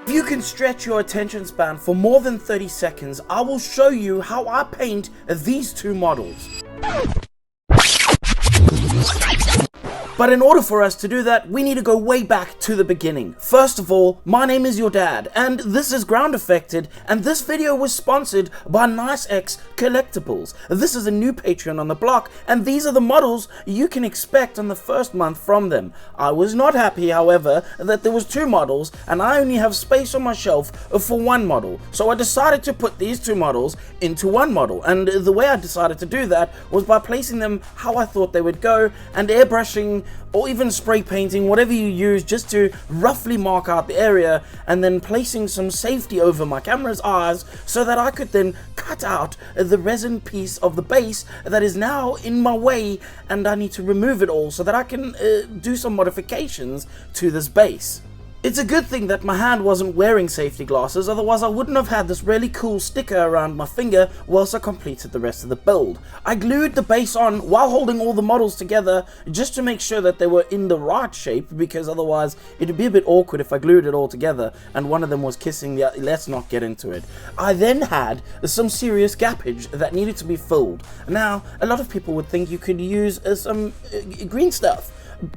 If you can stretch your attention span for more than 30 seconds, I will show you how I paint these two models. But in order for us to do that, we need to go way back to the beginning. First of all, my name is your dad, and this is Groundeffected, and this video was sponsored by NiceX Collectibles. This is a new Patreon on the block, and these are the models you can expect on the first month from them. I was not happy, however, that there was two models, and I only have space on my shelf for one model. So I decided to put these two models into one model, and the way I decided to do that was by placing them how I thought they would go, and airbrushing or even spray painting, whatever you use, just to roughly mark out the area, and then placing some safety over my camera's eyes so that I could then cut out the resin piece of the base that is now in my way, and I need to remove it all so that I can do some modifications to this base. It's a good thing that my hand wasn't wearing safety glasses, otherwise I wouldn't have had this really cool sticker around my finger whilst I completed the rest of the build. I glued the base on while holding all the models together just to make sure that they were in the right shape, because otherwise it would be a bit awkward if I glued it all together and one of them was kissing the other. Let's not get into it. I then had some serious gappage that needed to be filled. Now, a lot of people would think you could use some green stuff,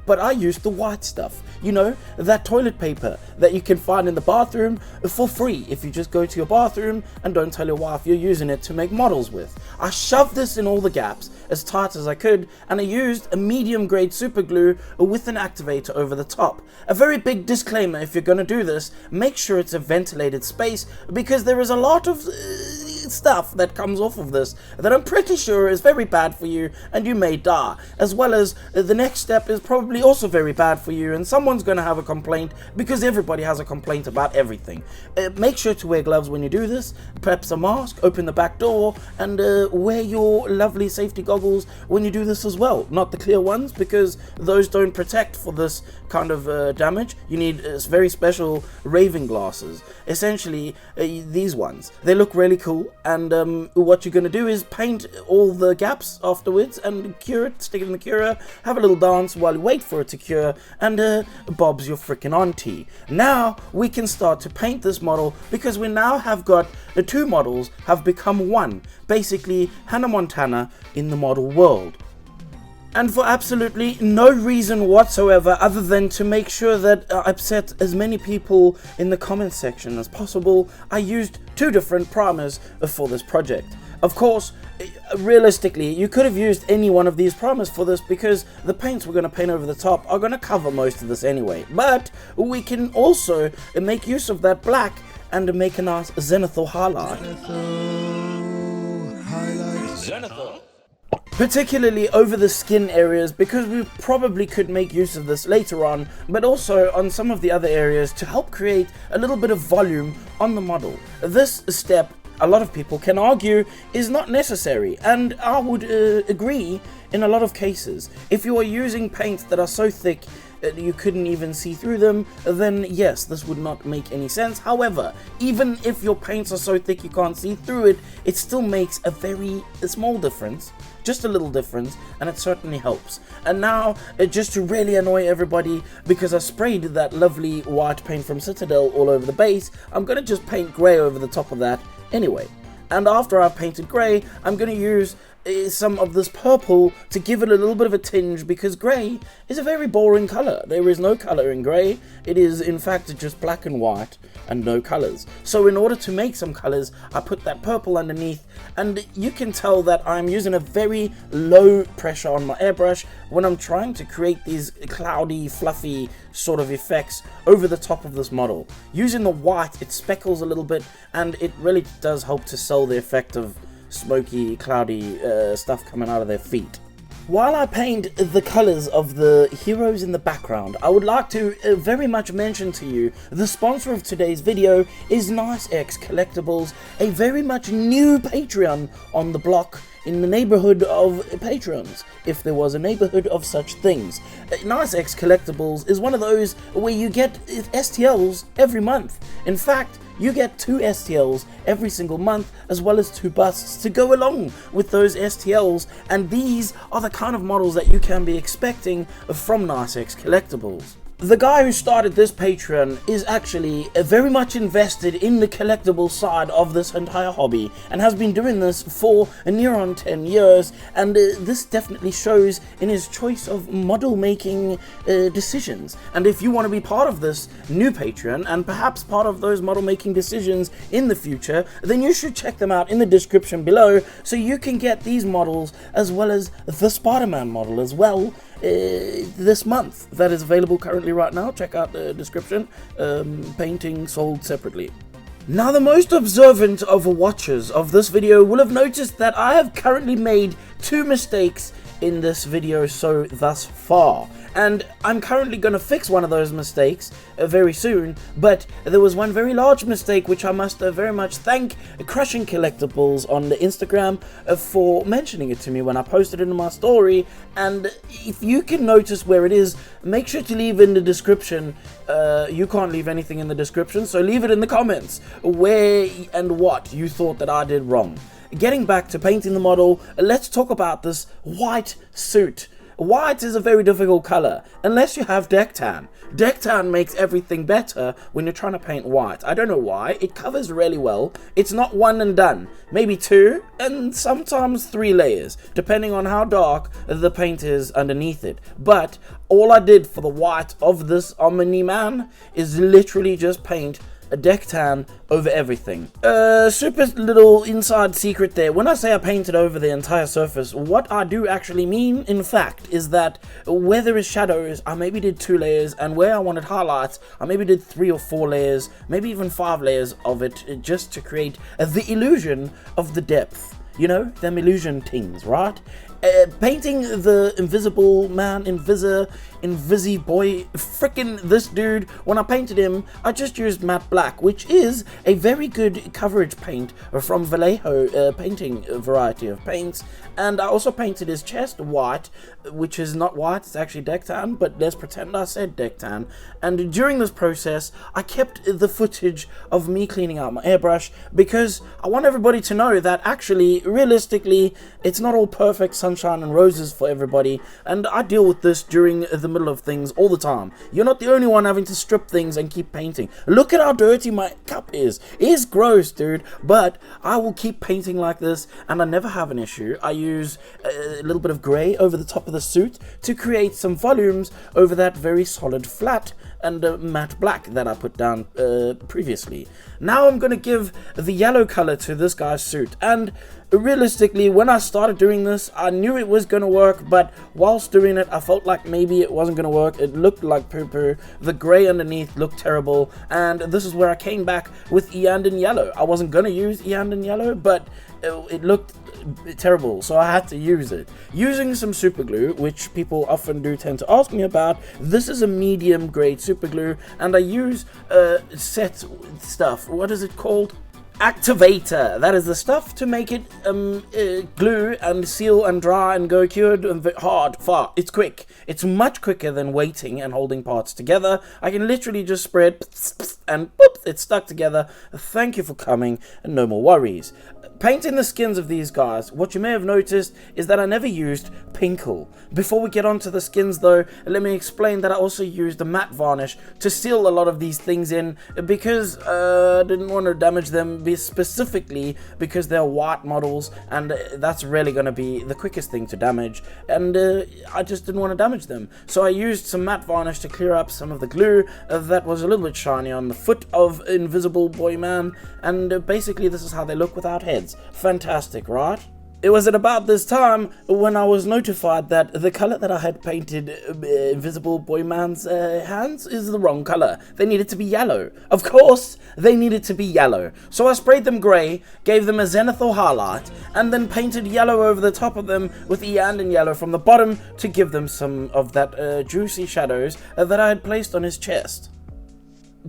but I used the white stuff. You know, that toilet paper that you can find in the bathroom for free if you just go to your bathroom and don't tell your wife you're using it to make models with. I shoved this in all the gaps as tight as I could, and I used a medium grade super glue with an activator over the top. A very big disclaimer: if you're going to do this, make sure it's a ventilated space, because there is a lot of stuff that comes off of this that I'm pretty sure is very bad for you and you may die, as well as the next step is probably also very bad for you and someone's going to have a complaint, because everybody has a complaint about everything. Make sure to wear gloves when you do this, perhaps a mask, open the back door, and wear your lovely safety goggles when you do this as well. Not the clear ones, because those don't protect for this kind of damage. You need very special raving glasses. Essentially, these ones. They look really cool, and what you're going to do is paint all the gaps afterwards and cure it, stick it in the curer, have a little dance while you wait for it to cure, and Bob's your freaking auntie. Now we can start to paint this model, because we now have got the two models have become one, basically Hannah Montana in the model world. And for absolutely no reason whatsoever other than to make sure that I upset as many people in the comment section as possible, I used two different primers for this project. Of course, realistically, you could have used any one of these primers for this, because the paints we're going to paint over the top are going to cover most of this anyway. But we can also make use of that black and make a nice zenithal highlight. Zenithal. Particularly over the skin areas, because we probably could make use of this later on, but also on some of the other areas to help create a little bit of volume on the model. This step, a lot of people can argue, is not necessary, and I would agree in a lot of cases. If you are using paints that are so thick that you couldn't even see through them, then yes, this would not make any sense. However, even if your paints are so thick you can't see through it, it still makes a very small difference, just a little difference, and it certainly helps. And now, just to really annoy everybody, because I sprayed that lovely white paint from Citadel all over the base, I'm gonna just paint grey over the top of that anyway. And after I've painted grey, I'm gonna use some of this purple to give it a little bit of a tinge, because grey is a very boring color. There is no color in grey. It is in fact just black and white and no colors. So in order to make some colors, I put that purple underneath, and you can tell that I'm using a very low pressure on my airbrush when I'm trying to create these cloudy, fluffy sort of effects over the top of this model. Using the white, it speckles a little bit, and it really does help to sell the effect of smoky, cloudy stuff coming out of their feet. While I paint the colors of the heroes in the background, I would like to very much mention to you the sponsor of today's video is NiceX Collectibles, a very much new Patreon on the block in the neighborhood of Patreons, if there was a neighborhood of such things. NiceX Collectibles is one of those where you get STLs every month. In fact, you get 2 STLs every single month, as well as 2 busts to go along with those STLs, and these are the kind of models that you can be expecting from NiceX Collectibles. The guy who started this Patreon is actually very much invested in the collectible side of this entire hobby and has been doing this for near on 10 years, and this definitely shows in his choice of model making decisions. And if you want to be part of this new Patreon and perhaps part of those model making decisions in the future, then you should check them out in the description below so you can get these models as well as the Spider-Man model as well this month. That is available currently right now. Check out the description. Painting sold separately. Now, the most observant of watchers of this video will have noticed that I have currently made 2 mistakes in this video thus far, and I'm currently going to fix one of those mistakes very soon. But there was one very large mistake which I must very much thank Crushing Collectibles on the Instagram for mentioning it to me when I posted it in my story. And if you can notice where it is, make sure to leave in the description. You can't leave anything in the description, so leave it in the comments where and what you thought that I did wrong. Getting back to painting the model, let's talk about this white suit. White is a very difficult color unless you have deck tan. Deck tan makes everything better when you're trying to paint white. I don't know why. It covers really well. It's not one and done. Maybe 2 and sometimes 3 layers, depending on how dark the paint is underneath it. But all I did for the white of this omni man is literally just paint a deck tan over everything. Super little inside secret there. When I say I painted over the entire surface, what I do actually mean, in fact, is that where there is shadows, I maybe did 2 layers, and where I wanted highlights, I maybe did 3 or 4 layers, maybe even 5 layers of it, just to create the illusion of the depth. You know, them illusion things, right? Painting the invisible man, Invisy boy, frickin' this dude, when I painted him, I just used matte black, which is a very good coverage paint from Vallejo painting variety of paints. And I also painted his chest white, which is not white, it's actually deck tan, but let's pretend I said deck tan. And during this process, I kept the footage of me cleaning out my airbrush because I want everybody to know that actually, realistically, it's not all perfect sunshine and roses for everybody, and I deal with this during the middle of things all the time. You're not the only one having to strip things and keep painting. Look at how dirty my cup is. It's gross, dude, but I will keep painting like this and I never have an issue. I use a little bit of grey over the top of the suit to create some volumes over that very solid flat and matte black that I put down previously. Now I'm going to give the yellow color to this guy's suit, and realistically, when I started doing this, I knew it was going to work, but whilst doing it, I felt like maybe it wasn't going to work. It looked like poo-poo, the grey underneath looked terrible, and this is where I came back with Iandan yellow. I wasn't going to use Iandan yellow, but it looked terrible, so I had to use it. Using some super glue, which people often do tend to ask me about. This is a medium grade super glue, and I use set stuff. What is it called? Activator. That is the stuff to make it glue and seal and dry and go cured and hard, far. It's quick. It's much quicker than waiting and holding parts together. I can literally just spread and boop, it's stuck together. Thank you for coming and no more worries. Painting the skins of these guys, what you may have noticed is that I never used Pinkle. Before we get onto the skins though, let me explain that I also used a matte varnish to seal a lot of these things in because I didn't want to damage them specifically because they're white models, and that's really going to be the quickest thing to damage, and I just didn't want to damage them. So I used some matte varnish to clear up some of the glue that was a little bit shiny on the foot of Invisible Boy Man, and basically this is how they look without heads. Fantastic, right? It was at about this time when I was notified that the color that I had painted Invisible Boy Man's hands is the wrong color. They needed to be yellow. Of course, they needed to be yellow. So I sprayed them gray, gave them a zenithal highlight, and then painted yellow over the top of them with Iandan yellow from the bottom to give them some of that juicy shadows that I had placed on his chest.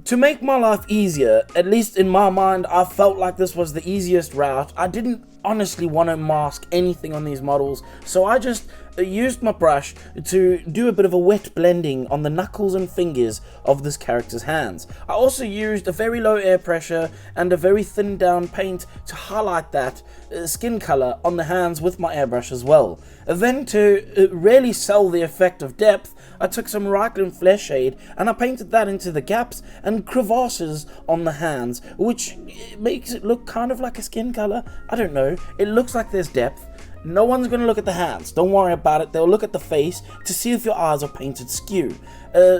To make my life easier, at least in my mind, I felt like this was the easiest route. I didn't honestly want to mask anything on these models, so I just used my brush to do a bit of a wet blending on the knuckles and fingers of this character's hands. I also used a very low air pressure and a very thin down paint to highlight that skin color on the hands with my airbrush as well. Then to really sell the effect of depth, I took some Resin flesh shade and I painted that into the gaps and crevasses on the hands, which makes it look kind of like a skin color. I don't know, it looks like there's depth. No one's going to look at the hands, don't worry about it. They'll look at the face to see if your eyes are painted skew.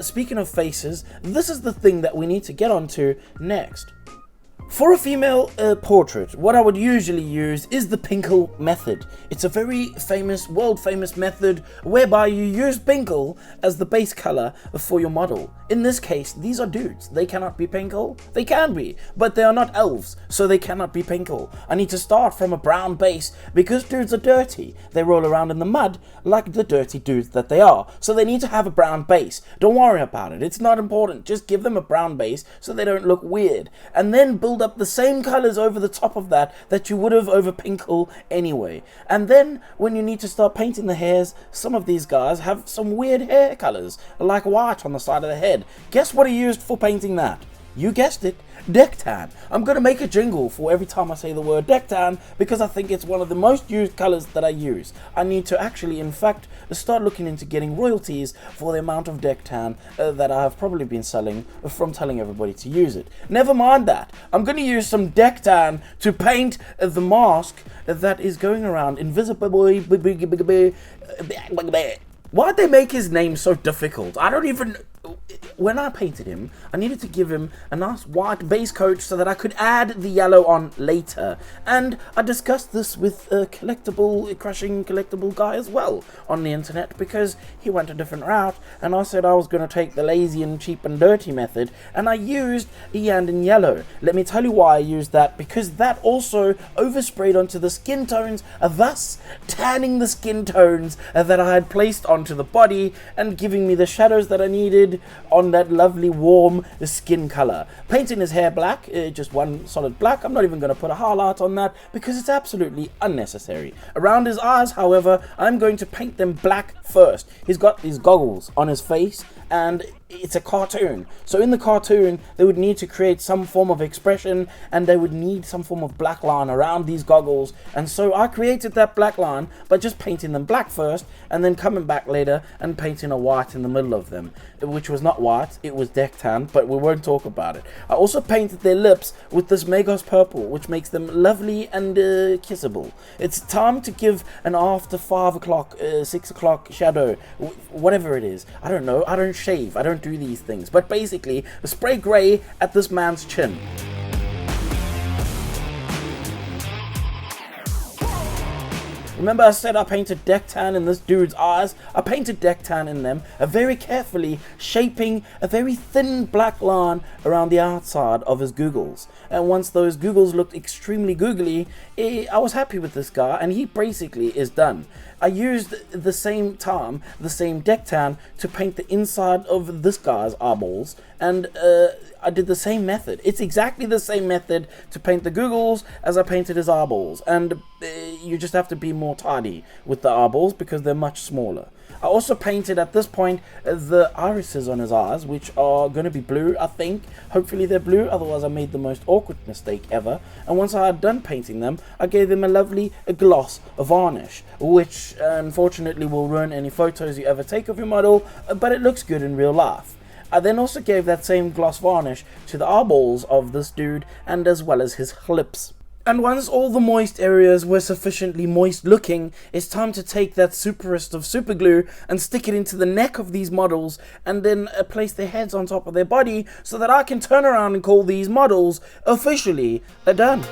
Speaking of faces, this is the thing that we need to get onto next. For a female portrait, what I would usually use is the Pinkle method. It's a very famous, world famous method whereby you use Pinkle as the base color for your model. In this case, these are dudes. They cannot be Pinkle. They can be, but they are not elves, so they cannot be Pinkle. I need to start from a brown base because dudes are dirty. They roll around in the mud like the dirty dudes that they are. So they need to have a brown base. Don't worry about it. It's not important. Just give them a brown base so they don't look weird. And then build up the same colors over the top of that you would have over Pinkle anyway. And then when you need to start painting the hairs, some of these guys have some weird hair colors like white on the side of the head. Guess what I used for painting that? You guessed it, deck tan. I'm going to make a jingle for every time I say the word deck tan because I think it's one of the most used colors that I use. I need to actually, in fact, start looking into getting royalties for the amount of deck tan that I have probably been selling from telling everybody to use it. Never mind that. I'm going to use some deck tan to paint the mask that is going around invisible. Why'd they make his name so difficult? I don't even... When I painted him, I needed to give him a nice white base coat so that I could add the yellow on later. And I discussed this with a crushing collectible guy as well on the internet because he went a different route and I said I was going to take the lazy and cheap and dirty method and I used Yandan yellow. Let me tell you why I used that, because that also oversprayed onto the skin tones, thus tanning the skin tones that I had placed onto the body and giving me the shadows that I needed on that lovely warm skin color. Painting his hair black, just one solid black. I'm not even going to put a highlight on that because it's absolutely unnecessary. Around his eyes, however, I'm going to paint them black first. He's got these goggles on his face and it's a cartoon. So in the cartoon, they would need to create some form of expression and they would need some form of black line around these goggles. And so I created that black line by just painting them black first and then coming back later and painting a white in the middle of them, which was not white, it was deck tan, but we won't talk about it. I also painted their lips with this Magos purple, which makes them lovely and kissable. It's time to give an after 5 o'clock, 6 o'clock shadow, whatever it is. I don't know, I don't shave, I don't do these things, but basically spray gray at this man's chin. Remember I said I painted deck tan in this dude's eyes? I painted deck tan in them, very carefully shaping a very thin black line around the outside of his googles. And once those googles looked extremely googly, I was happy with this guy and he basically is done. I used the same deck tan to paint the inside of this guy's eyeballs, and I did the same method. It's exactly the same method to paint the googles as I painted his eyeballs, and you just have to be more tidy with the eyeballs because they're much smaller. I also painted at this point the irises on his eyes, which are going to be blue, I think. Hopefully they're blue, otherwise I made the most awkward mistake ever. And once I had done painting them, I gave them a lovely gloss varnish, which unfortunately will ruin any photos you ever take of your model, but it looks good in real life. I then also gave that same gloss varnish to the eyeballs of this dude and as well as his lips. And once all the moist areas were sufficiently moist looking, it's time to take that superest of super glue and stick it into the neck of these models and then place their heads on top of their body so that I can turn around and call these models officially done.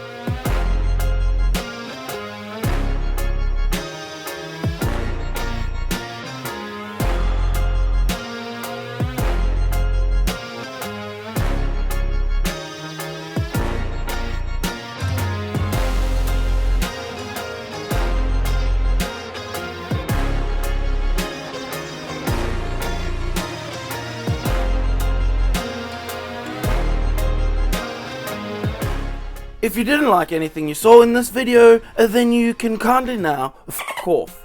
If you didn't like anything you saw in this video, then you can kindly now f*** off.